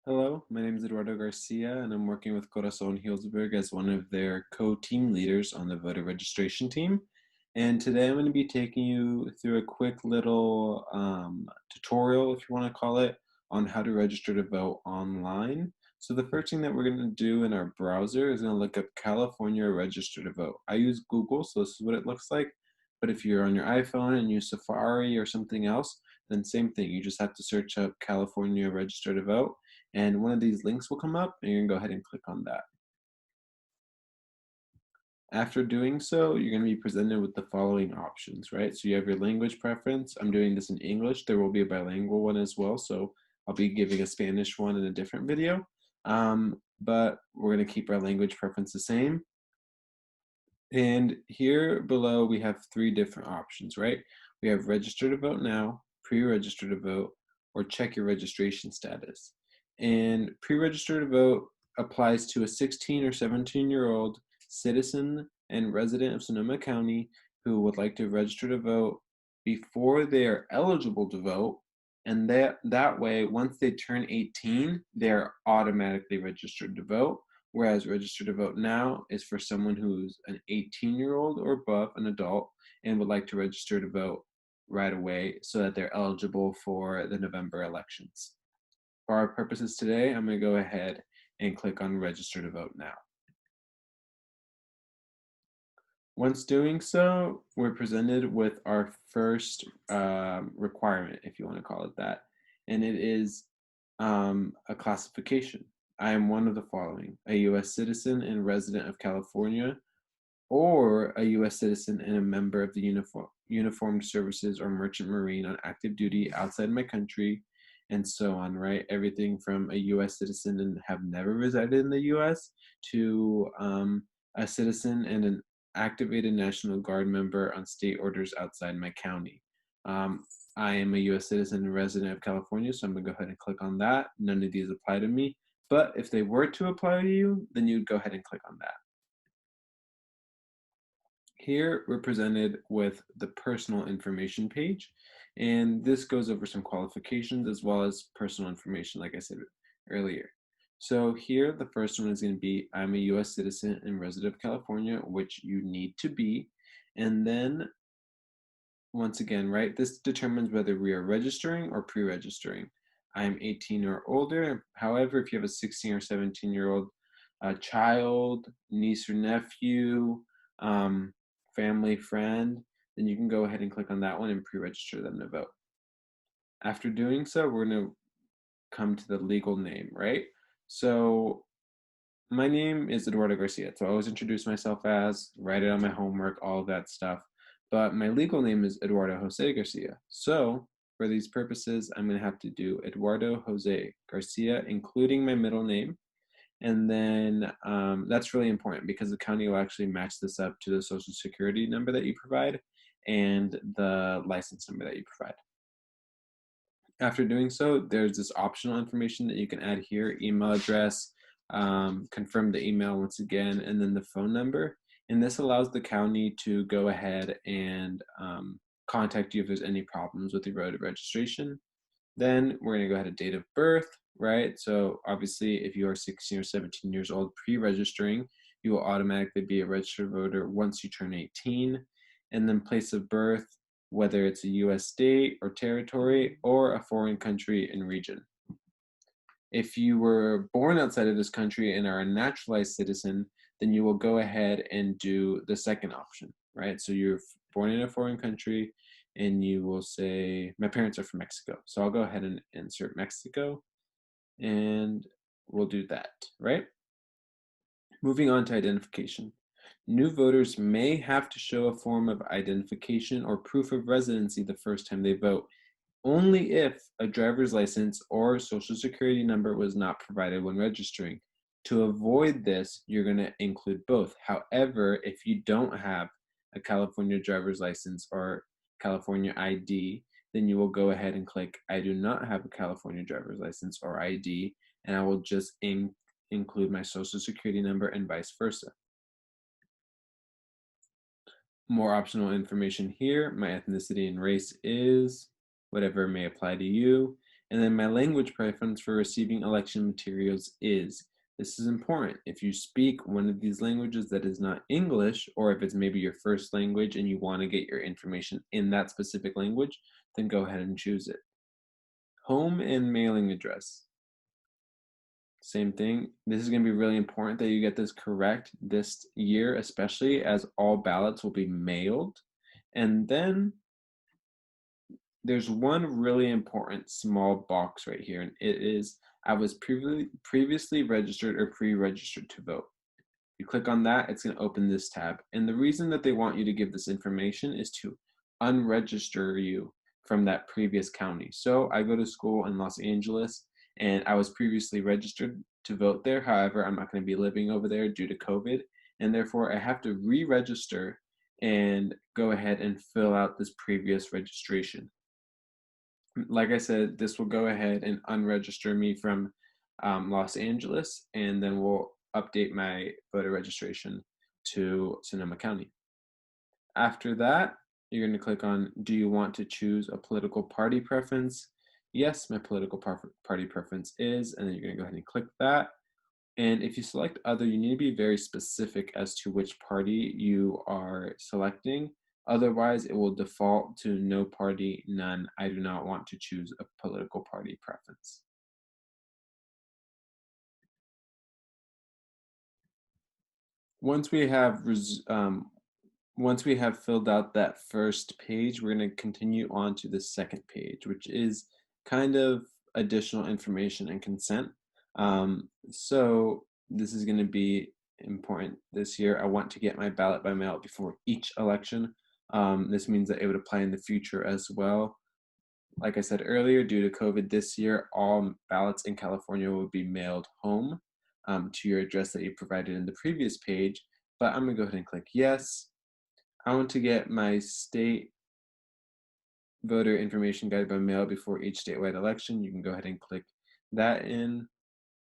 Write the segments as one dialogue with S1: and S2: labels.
S1: Hello, my name is Eduardo Garcia, and I'm working with Corazon Healdsburg as one of their co-team leaders on the voter registration team. And today I'm going to be taking you through a quick little tutorial, if you want to call it, on how to register to vote online. So the first thing that we're going to do in our browser is going to look up California Register to Vote. I use Google, so this is what it looks like. But if you're on your iPhone and use Safari or something else, then same thing. You just have to search up California Register to Vote and one of these links will come up and you're gonna go ahead and click on that. After doing so, you're gonna be presented with the following options, right? So you have your language preference. I'm doing this in English. There will be a bilingual one as well. So I'll be giving a Spanish one in a different video. But we're gonna keep our language preference the same. And here below, we have three different options, right? We have register to vote now, pre-register to vote, or check your registration status. And pre-register to vote applies to a 16 or 17-year-old citizen and resident of Sonoma County who would like to register to vote before they are eligible to vote. And that way, once they turn 18, they're automatically registered to vote. Whereas register to vote now is for someone who's an 18-year-old or above, an adult, and would like to register to vote right away so that they're eligible for the November elections. For our purposes today, I'm going to go ahead and click on register to vote now. Once doing so, we're presented with our first requirement, if you want to call it that, and it is a classification. I am one of the following: a U.S. citizen and resident of California, or a U.S. citizen and a member of the uniformed services or merchant marine on active duty outside my country, and so on, right? Everything from a U.S. citizen and have never resided in the U.S. to a citizen and an activated National Guard member on state orders outside my county. Um, I am a U.S. citizen and resident of California, so I'm going to go ahead and click on that. None of these apply to me, but if they were to apply to you, then you'd go ahead and click on that. Here we're presented with the personal information page, and this goes over some qualifications as well as personal information, like I said earlier. So here, the first one is going to be, I'm a U.S. citizen and resident of California, which you need to be. And then, once again, right, this determines whether we are registering or pre-registering. I am 18 or older. However, if you have a 16 or 17-year-old child, niece or nephew, um, family, friend, then you can go ahead and click on that one and pre-register them to vote. After doing so, we're going to come to the legal name, right? So my name is Eduardo Garcia. So I always introduce myself as, write it on my homework, all of that stuff. But my legal name is Eduardo Jose Garcia. So for these purposes, I'm going to have to do Eduardo Jose Garcia, including my middle name. And then that's really important because the county will actually match this up to the social security number that you provide and the license number that you provide. After doing so, there's this optional information that you can add here: email address, confirm the email once again, and then the phone number. And this allows the county to go ahead and contact you if there's any problems with your voter registration. Then we're going to go ahead and date of birth, right? So obviously, if you are 16 or 17 years old pre-registering, you will automatically be a registered voter once you turn 18. And then place of birth, whether it's a US state or territory or a foreign country and region. If you were born outside of this country and are a naturalized citizen, then you will go ahead and do the second option, right? So you're born in a foreign country and you will say, my parents are from Mexico. So I'll go ahead and insert Mexico and we'll do that, right? Moving on to identification. New voters may have to show a form of identification or proof of residency the first time they vote, only if a driver's license or social security number was not provided when registering. To avoid this, you're going to include both. However, if you don't have a California driver's license or California ID, then you will go ahead and click I do not have a California driver's license or ID, and I will just include my social security number and vice versa. More optional information here: my ethnicity and race is whatever may apply to you. And then my language preference for receiving election materials is. This is important. If you speak one of these languages that is not English, or if it's maybe your first language and you want to get your information in that specific language, then go ahead and choose it. Home and mailing address. Same thing. This is going to be really important that you get this correct this year, especially as all ballots will be mailed. And then there's one really important small box right here, and it is I was previously registered or pre-registered to vote. You click on that, it's going to open this tab. And the reason that they want you to give this information is to unregister you from that previous county. So I go to school in Los Angeles and I was previously registered to vote there. However, I'm not going to be living over there due to COVID. And therefore, I have to re register and go ahead and fill out this previous registration. Like I said, this will go ahead and unregister me from Los Angeles, and then we'll update my voter registration to Sonoma County. After that, you're going to click on, do you want to choose a political party preference? Yes, my political party preference is, and then you're going to go ahead and click that. And if you select other, you need to be very specific as to which party you are selecting. Otherwise, it will default to no party, none. I do not want to choose a political party preference. Once we have once we have filled out that first page, we're going to continue on to the second page, which is kind of additional information and consent. So this is going to be important this year. I want to get my ballot by mail before each election. This means that it would apply in the future as well. Like I said earlier, due to COVID this year, all ballots in California will be mailed home to your address that you provided in the previous page. But I'm going to go ahead and click yes. I want to get my state voter information guide by mail before each statewide election. You can go ahead and click that in,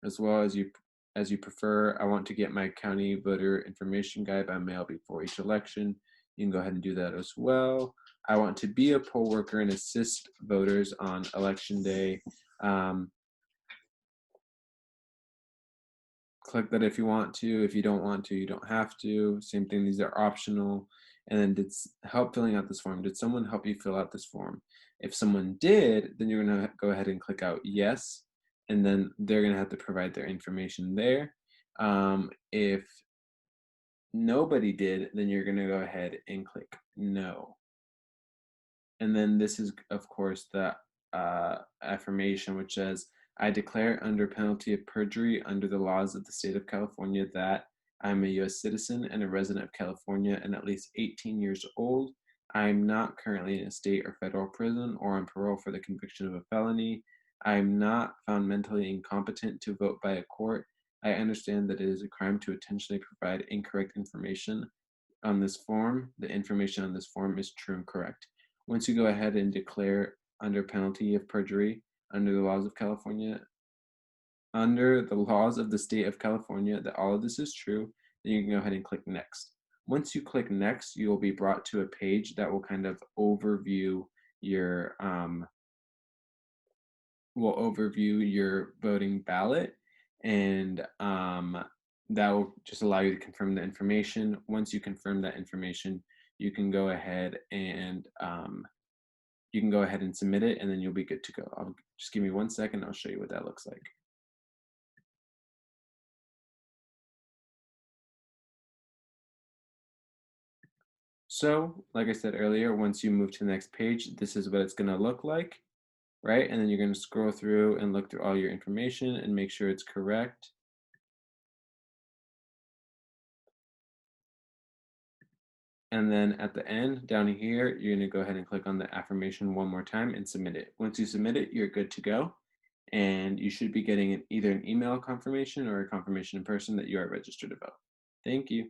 S1: as well as you prefer. I want to get my county voter information guide by mail before each election. You can go ahead and do that as well. I want to be a poll worker and assist voters on election day. Click that if you want to. If you don't want to, you don't have to. Same thing, these are optional. And then did help filling out this form. Did someone help you fill out this form? If someone did, then you're gonna go ahead and click out yes, and then they're gonna have to provide their information there. If nobody did, then you're gonna go ahead and click no. And then this is, of course, the affirmation, which says, I declare under penalty of perjury under the laws of the state of California that I am a U.S. citizen and a resident of California and at least 18 years old. I am not currently in a state or federal prison or on parole for the conviction of a felony. I am not found mentally incompetent to vote by a court. I understand that it is a crime to intentionally provide incorrect information on this form. The information on this form is true and correct. Once you go ahead and declare under penalty of perjury under the laws of California, under the laws of the state of California, that all of this is true, then you can go ahead and click next. Once you click next, you will be brought to a page that will kind of overview your voting ballot, and that will just allow you to confirm the information. Once you confirm that information, you can go ahead and submit it, and then you'll be good to go. Just give me 1 second. I'll show you what that looks like. So, like I said earlier, once you move to the next page, this is what it's going to look like, right? And then you're going to scroll through and look through all your information and make sure it's correct. And then at the end, down here, you're going to go ahead and click on the affirmation one more time and submit it. Once you submit it, you're good to go. And you should be getting either an email confirmation or a confirmation in person that you are registered to vote. Thank you.